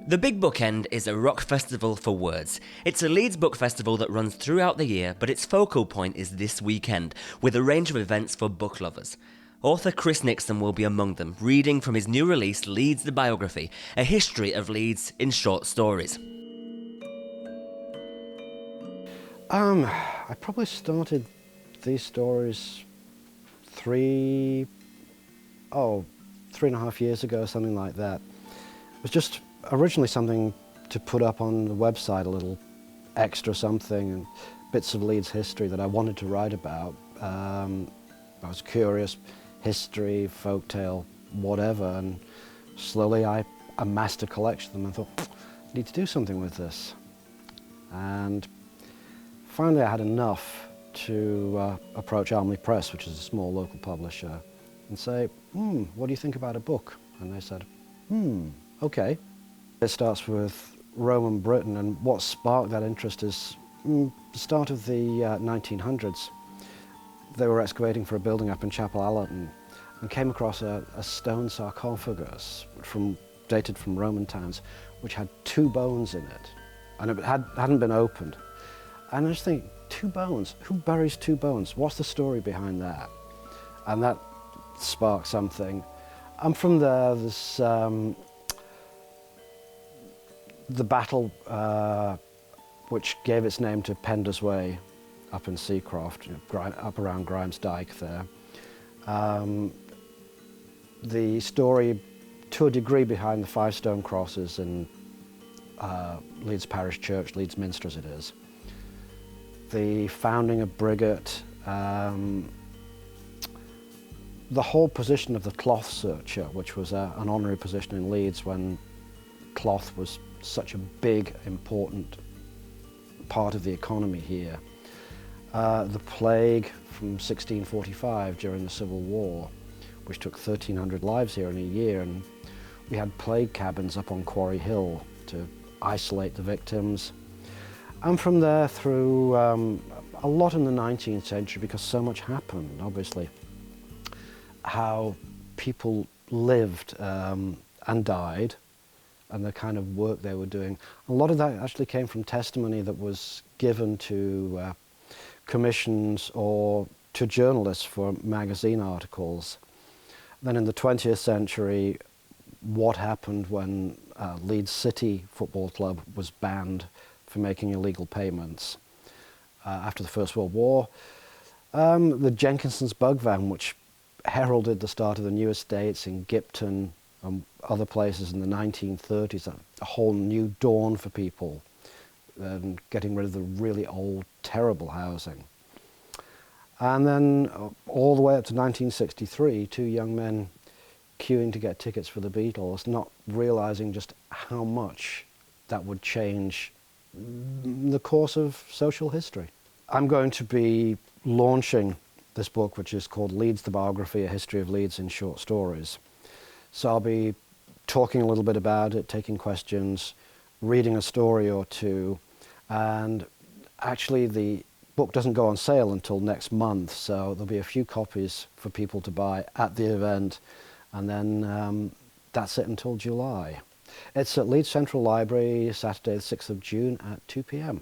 The Big Bookend is a rock festival for words. It's a Leeds book festival that runs throughout the year, but its focal point is this weekend, with a range of events for book lovers. Author Chris Nickson will be among them, reading from his new release, Leeds the Biography, a history of Leeds in short stories. I probably started these stories 3.5 years ago, something like that. It was just originally something to put up on the website, a little extra something, and bits of Leeds history that I wanted to write about. I was curious, history, folktale, whatever, and slowly I amassed a collection of them and thought, I need to do something with this. And finally I had enough to approach Almley Press, which is a small local publisher, and say, what do you think about a book? And they said, okay. It starts with Rome and Britain, and what sparked that interest is the start of the 1900s. They were excavating for a building up in Chapel Allerton and came across a stone sarcophagus dated from Roman times, which had 2 bones in it, and it hadn't been opened. And I just think, 2 bones? Who buries 2 bones? What's the story behind that? And that sparked something. And from there, there's the battle which gave its name to Pender's Way up in Seacroft, up around Grimes Dyke there. The story, to a degree, behind the 5 stone crosses in Leeds Parish Church, Leeds Minster as it is. The founding of Briggate, the whole position of the cloth searcher, which was an honorary position in Leeds when cloth was such a big, important part of the economy here. The plague from 1645 during the Civil War, which took 1,300 lives here in a year, and we had plague cabins up on Quarry Hill to isolate the victims. And from there through a lot in the 19th century, because so much happened, obviously, how people lived and died, and the kind of work they were doing. A lot of that actually came from testimony that was given to commissions or to journalists for magazine articles. Then in the 20th century, what happened when Leeds City Football Club was banned for making illegal payments after the First World War. The Jenkinson's bug van, which heralded the start of the new estates in Gipton and other places in the 1930s, a whole new dawn for people, and getting rid of the really old, terrible housing. And then all the way up to 1963, 2 young men queuing to get tickets for the Beatles, not realizing just how much that would change the course of social history. I'm going to be launching this book, which is called Leeds the Biography, a History of Leeds in Short Stories. So I'll be talking a little bit about it, taking questions, reading a story or 2, and actually the book doesn't go on sale until next month, so there'll be a few copies for people to buy at the event, and then that's it until July. It's at Leeds Central Library, Saturday the 6th of June at 2 p.m.